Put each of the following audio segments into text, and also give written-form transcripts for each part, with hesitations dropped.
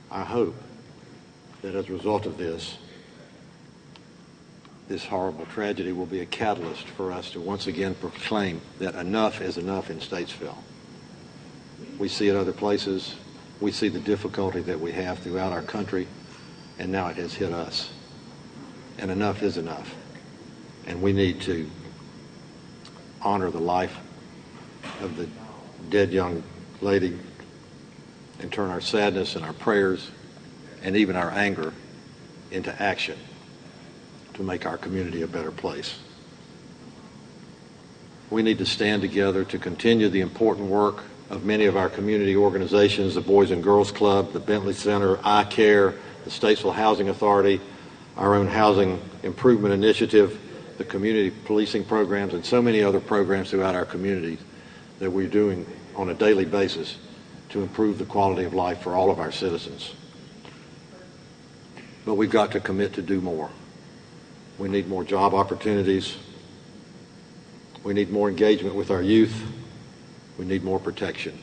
I hope that as a result of this horrible tragedy will be a catalyst for us to once again proclaim that enough is enough in Statesville. We see it other places. We see the difficulty that we have throughout our country, and now it has hit us. And enough is enough. And we need to honor the life of the dead young lady and turn our sadness and our prayers and even our anger into action to make our community a better place. We need to stand together to continue the important work of many of our community organizations, the Boys and Girls Club, the Bentley Center, I Care, the Statesville Housing Authority, our own Housing Improvement Initiative, the community policing programs, and so many other programs throughout our communities that we're doing on a daily basis to improve the quality of life for all of our citizens. But we've got to commit to do more. We need more job opportunities. We need more engagement with our youth. We need more protection.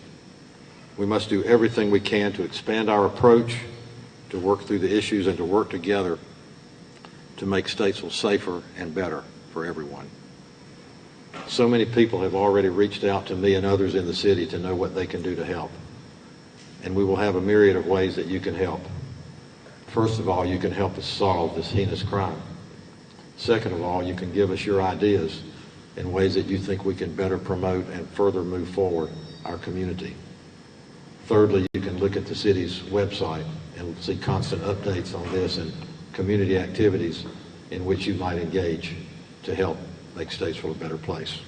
We must do everything we can to expand our approach, to work through the issues, and to work together to make Statesville safer and better for everyone. So many people have already reached out to me and others in the city to know what they can do to help. And we will have a myriad of ways that you can help. First of all, you can help us solve this heinous crime. Second of all, you can give us your ideas in ways that you think we can better promote and further move forward our community. Thirdly, you can look at the city's website and see constant updates on this and community activities in which you might engage to help make Statesville a better place.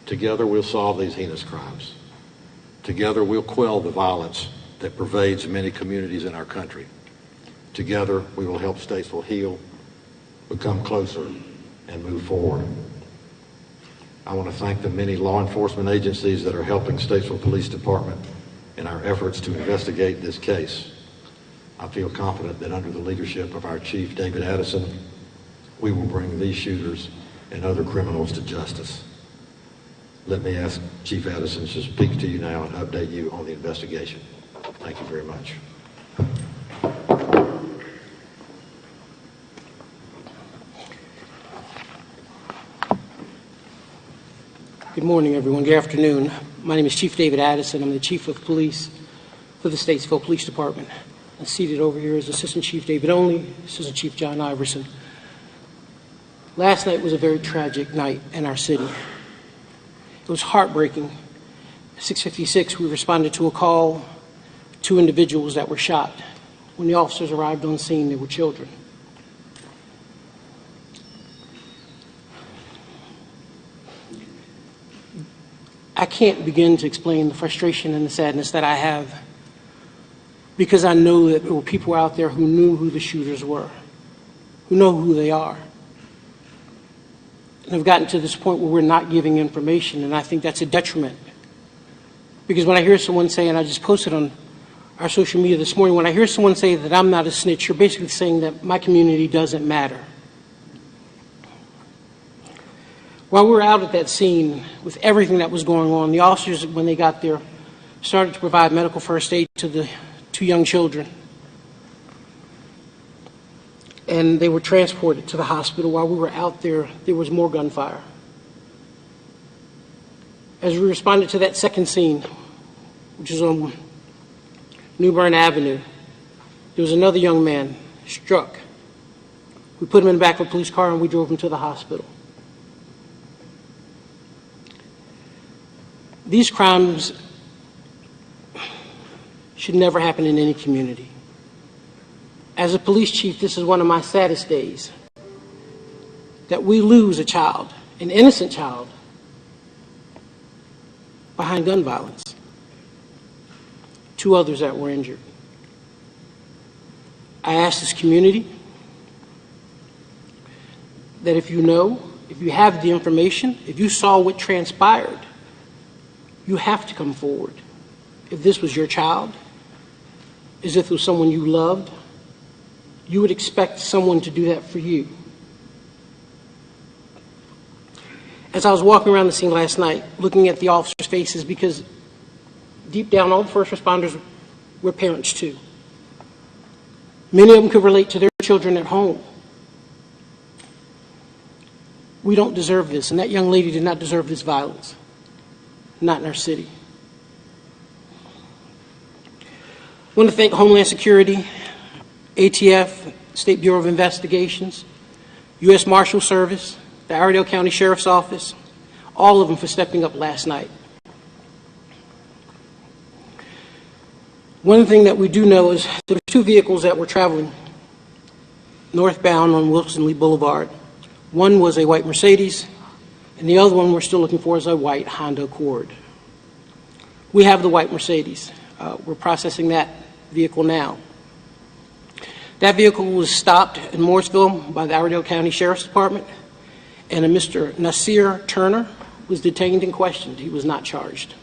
Together we'll solve these heinous crimes. Together we'll quell the violence that pervades many communities in our country. Together we will help Statesville heal, become closer, and move forward. I want to thank the many law enforcement agencies that are helping Statesville Police Department in our efforts to investigate this case. I feel confident that under the leadership of our Chief, David Addison, we will bring these shooters and other criminals to justice. Let me ask Chief Addison to speak to you now and update you on the investigation. Thank you very much. Good morning, everyone. Good afternoon. My name is Chief David Addison. I'm the Chief of Police for the Statesville Police Department. And seated over here is Assistant Chief David Only, Assistant Chief John Iverson. Last night was a very tragic night in our city. It was heartbreaking. At 6:56, we responded to a call, 2 individuals that were shot. When the officers arrived on scene, they were children. I can't begin to explain the frustration and the sadness that I have, because I know that there were people out there who knew who the shooters were, who know who they are. And have gotten to this point where we're not giving information, and I think that's a detriment. Because when I hear someone say, and I just posted on our social media this morning, when I hear someone say that I'm not a snitch, you're basically saying that my community doesn't matter. While we were out at that scene with everything that was going on, the officers, when they got there, started to provide medical first aid to the 2 young children. And they were transported to the hospital. While we were out there, there was more gunfire. As we responded to that second scene, which is on Newbern Avenue, there was another young man struck. We put him in the back of a police car and we drove him to the hospital. These crimes should never happen in any community. As a police chief, this is one of my saddest days, that we lose a child, an innocent child, behind gun violence. 2 others that were injured. I ask this community that if you know, if you have the information, if you saw what transpired, you have to come forward. If this was your child, if this was someone you loved, you would expect someone to do that for you. As I was walking around the scene last night, looking at the officers' faces, because deep down all the first responders We're parents too. Many of them could relate to their children at home. We don't deserve this, and that young lady did not deserve this violence. Not in our city. I want to thank Homeland Security, ATF, State Bureau of Investigations, U.S. Marshal Service, the Iredell County Sheriff's Office, all of them for stepping up last night. One thing that we do know is there were two vehicles that were traveling northbound on Wilson Lee Boulevard. One was a white Mercedes, and the other one we're still looking for is a white Honda Accord. We have the white Mercedes. We're processing that vehicle now. That vehicle was stopped in Morrisville by the Iredell County Sheriff's Department, and a Mr. Nasir Turner was detained and questioned. He was not charged.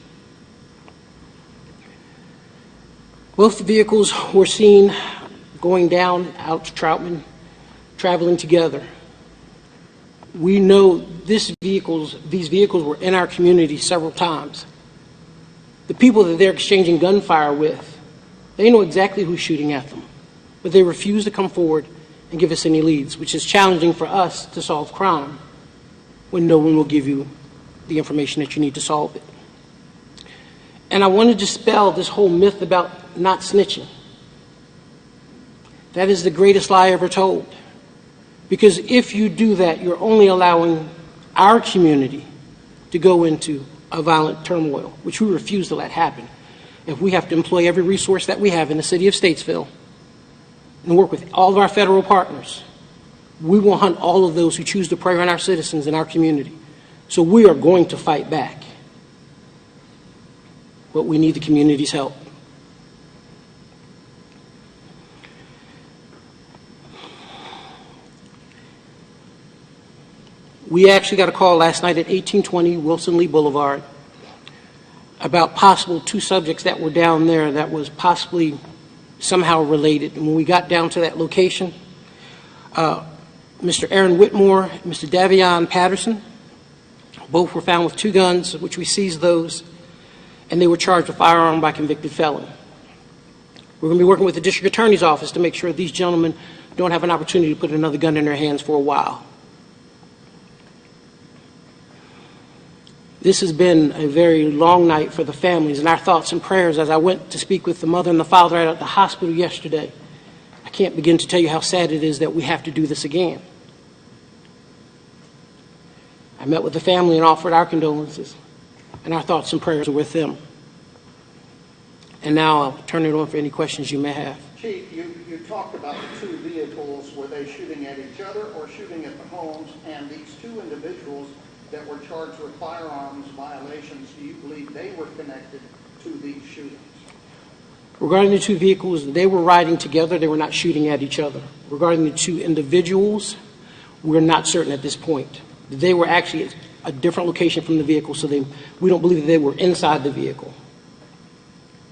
Both vehicles were seen going down out to Troutman, traveling together. We know these vehicles were in our community several times. The people that they're exchanging gunfire with, they know exactly who's shooting at them, but they refuse to come forward and give us any leads, which is challenging for us to solve crime when no one will give you the information that you need to solve it. And I want to dispel this whole myth about not snitching. That is the greatest lie ever told. Because if you do that, you're only allowing our community to go into a violent turmoil, which we refuse to let happen. If we have to employ every resource that we have in the city of Statesville and work with all of our federal partners, we will hunt all of those who choose to prey on our citizens in our community. So we are going to fight back. But we need the community's help. We actually got a call last night at 1820 Wilson Lee Boulevard about possible two subjects that were down there that was possibly somehow related. And when we got down to that location, Mr. Aaron Whitmore and Mr. Davion Patterson, both were found with two guns, which we seized those, and they were charged with firearm by convicted felon. We're going to be working with the district attorney's office to make sure these gentlemen don't have an opportunity to put another gun in their hands for a while. This has been a very long night for the families, and our thoughts and prayers as I went to speak with the mother and the father at the hospital yesterday. I can't begin to tell you how sad it is that we have to do this again. I met with the family and offered our condolences, and our thoughts and prayers are with them. And now I'll turn it on for any questions you may have. Chief, you talked about the two vehicles. Were they shooting at each other or shooting at the homes? And these two individuals that were charged with firearms violations, do you believe they were connected to these shootings? Regarding the two vehicles, they were riding together. They were not shooting at each other. Regarding the two individuals, we're not certain at this point. They were actually at a different location from the vehicle, so we don't believe that they were inside the vehicle.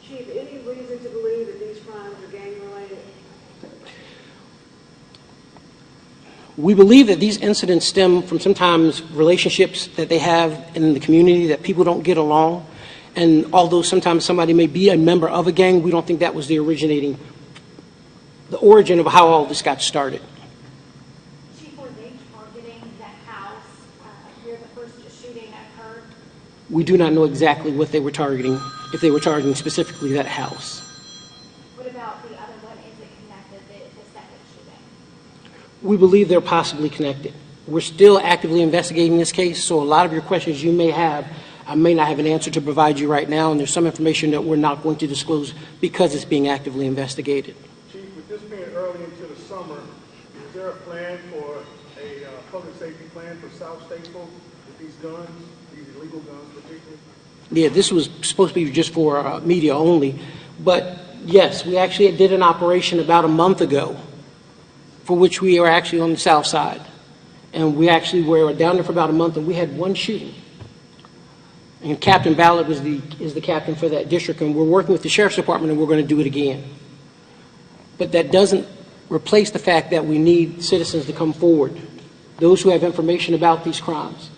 Chief, any reason to believe that these crimes are gang-related? We believe that these incidents stem from sometimes relationships that they have in the community, that people don't get along. And although sometimes somebody may be a member of a gang, we don't think that was the origin of how all this got started. Chief, were they targeting that house where the first shooting occurred? We do not know exactly what they were targeting, if they were targeting specifically that house. What about the other one? Is it connected, the second shooting? We believe they're possibly connected. We're still actively investigating this case, so a lot of your questions you may have, I may not have an answer to provide you right now, and there's some information that we're not going to disclose because it's being actively investigated. Chief, with this being early into the summer, is there a plan for a public safety plan for South Statesville with these guns, these illegal guns particularly? Yeah, this was supposed to be just for media only, but yes, we actually did an operation about a month ago for which we are actually on the south side. And we actually were down there for about a month, and we had one shooting. And Captain Ballard is the captain for that district, and we're working with the Sheriff's Department, and we're going to do it again. But that doesn't replace the fact that we need citizens to come forward, those who have information about these crimes.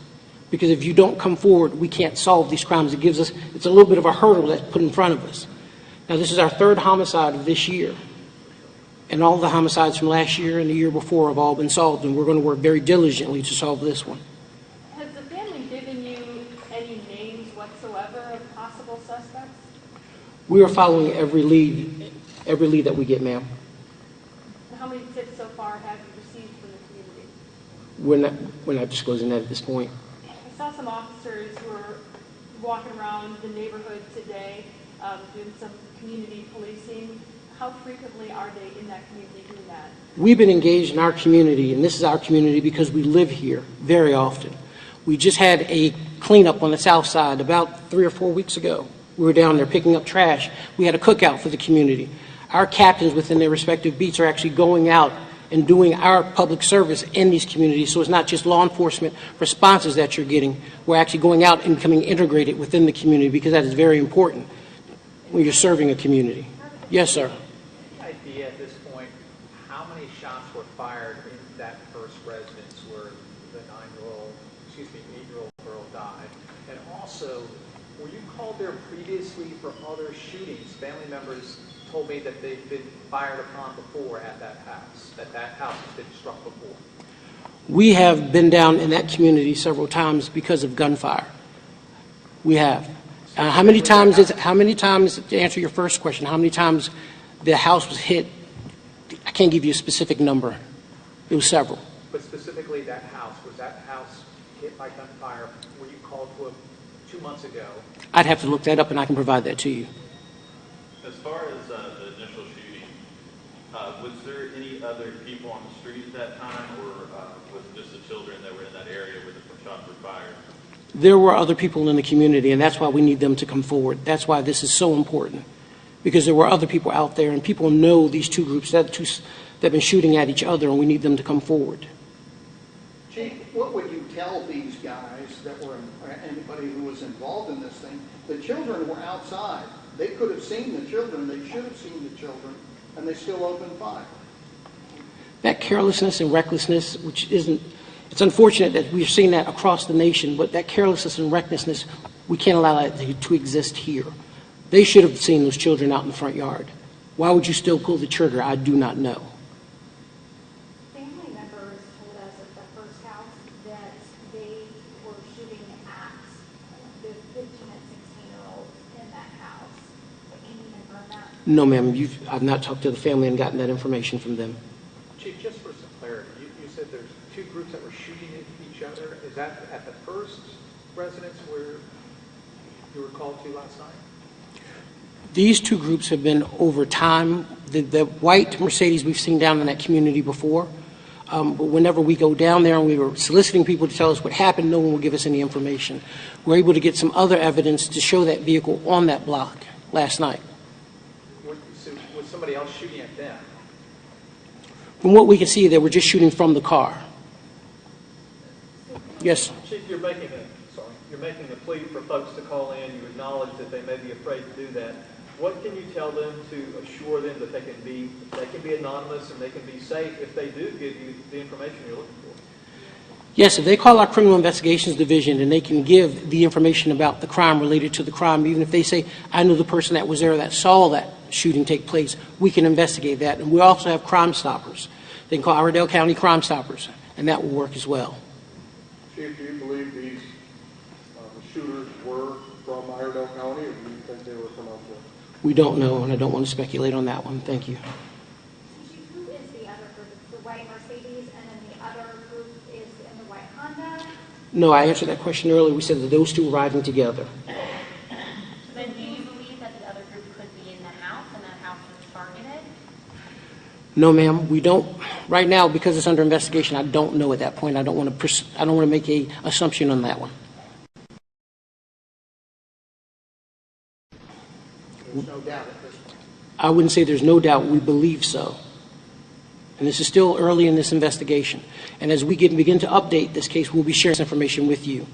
Because if you don't come forward, we can't solve these crimes. It's a little bit of a hurdle that's put in front of us. Now, this is our third homicide of this year. And all the homicides from last year and the year before have all been solved, and we're going to work very diligently to solve this one. Has the family given you any names whatsoever of possible suspects? We are following every lead that we get, ma'am. How many tips so far have you received from the community? We're not disclosing that at this point. I saw some officers who were walking around the neighborhood today doing some community policing. How frequently are they in that community doing that? We've been engaged in our community, and this is our community because we live here very often. We just had a cleanup on the south side about 3 or 4 weeks ago. We were down there picking up trash. We had a cookout for the community. Our captains within their respective beats are actually going out and doing our public service in these communities. So it's not just law enforcement responses that you're getting. We're actually going out and becoming integrated within the community because that is very important when you're serving a community. Yes, sir. Any idea at this point how many shots were fired in that first residence where the 8-year-old girl died? And also, were you called there previously for other shootings? Family members told me that they've been fired upon before at that house, that house has been struck before. We have been down in that community several times because of gunfire. We have. How many times, to answer your first question, how many times the house was hit, I can't give you a specific number. It was several. But specifically that house, was that house hit by gunfire? Were you called to it 2 months ago? I'd have to look that up and I can provide that to you. As far as the initial shooting, was there any other people on the street at that time, or was it just the children that were in that area where the shots were fired? There were other people in the community, and that's why we need them to come forward. That's why this is so important, because there were other people out there, and people know these two groups that have been shooting at each other, and we need them to come forward. Chief, what would you tell these guys that were, anybody who was involved in this thing? The children were outside. They could have seen the children. They should have seen the children, and they still opened fire. That carelessness and recklessness, which isn't, it's unfortunate that we've seen that across the nation, but that carelessness and recklessness, we can't allow that to exist here. They should have seen those children out in the front yard. Why would you still pull the trigger? I do not know. Family members told us at the first house that they were shooting at the 15 and 16-year-olds in that house. Can you confirm that? No, ma'am. I've not talked to the family and gotten that information from them. Chief, just for some clarity, you said there's two groups that were shooting at each other. Is that at the first residence where you were called to last night? These two groups have been over time. The white Mercedes we've seen down in that community before. But whenever we go down there and we were soliciting people to tell us what happened, no one will give us any information. We're able to get some other evidence to show that vehicle on that block last night. Was somebody else shooting at them? From what we can see, they were just shooting from the car. Yes. Chief, you're making a plea for folks to call in. You acknowledge that they may be afraid to do that. What can you tell them to assure them that they can be anonymous and they can be safe if they do give you the information you're looking for? Yes, if they call our Criminal Investigations Division and they can give the information about the crime related to the crime, even if they say, I know the person that was there that saw that shooting take place, we can investigate that. And we also have Crime Stoppers. They can call Iredell County Crime Stoppers, and that will work as well. Chief, do you believe these shooters were from Iredell County, or do you think they were from elsewhere? We don't know, and I don't want to speculate on that one. Thank you. Who is the other group? The white Mercedes, and then the other group is in the white Honda? No, I answered that question earlier. We said that those two were riding together. Then do you believe that the other group could be in the house and that house was targeted? No, ma'am, we don't. Right now, because it's under investigation, I don't know at that point. I don't want to make an assumption on that one. There's no doubt at this point. I wouldn't say there's no doubt. We believe so. And this is still early in this investigation. And as we begin to update this case, we'll be sharing this information with you.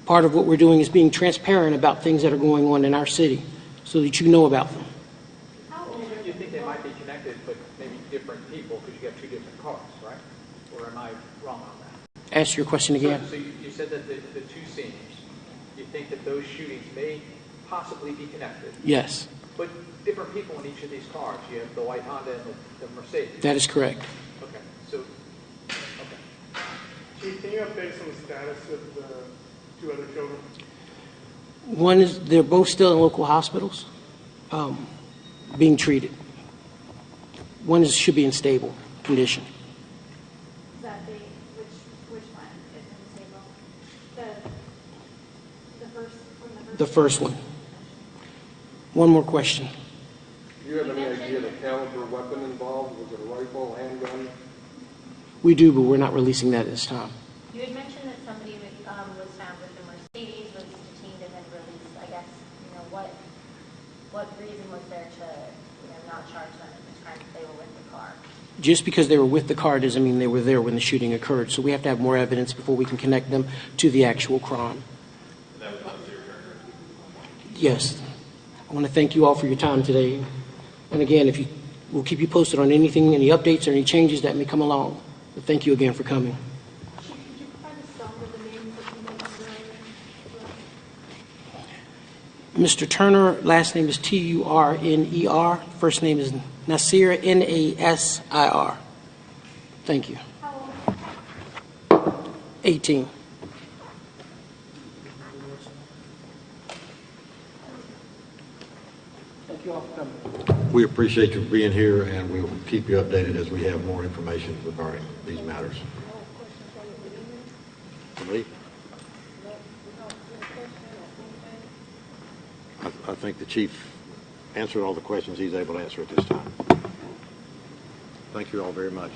Part of what we're doing is being transparent about things that are going on in our city so that you know about them. You think they might be connected, but maybe different people because you have two different cars, right? Or am I wrong on that? Ask your question again. So you said that the two seniors, you think that those shootings may possibly be connected? Yes. But different people in each of these cars. You have the white Honda and the Mercedes. That is correct. Okay, so, okay. Chief, can you update us on the status of the two other children? They're both still in local hospitals, being treated. One should be in stable condition. Is that which one is unstable? The first one. One more question. Do you have any idea the caliber weapon involved? Was it a rifle, handgun? We do, but we're not releasing that at this time. You had mentioned that somebody was found with the Mercedes, was detained and then released. I guess, what reason was there to, not charge them at the time that they were with the car? Just because they were with the car doesn't mean they were there when the shooting occurred. So we have to have more evidence before we can connect them to the actual crime. That was not your turn. Yes. I want to thank you all for your time today. And again, we'll keep you posted on anything, any updates or any changes that may come along. But thank you again for coming. Chief, could you provide a sum of the names that you mentioned earlier? Mr. Turner, last name is Turner. First name is Nasir, Nasir. Thank you. How old? 18. Thank you all for coming. We appreciate you being here, and we will keep you updated as we have more information regarding these matters. Lee? I think the chief answered all the questions he's able to answer at this time. Thank you all very much.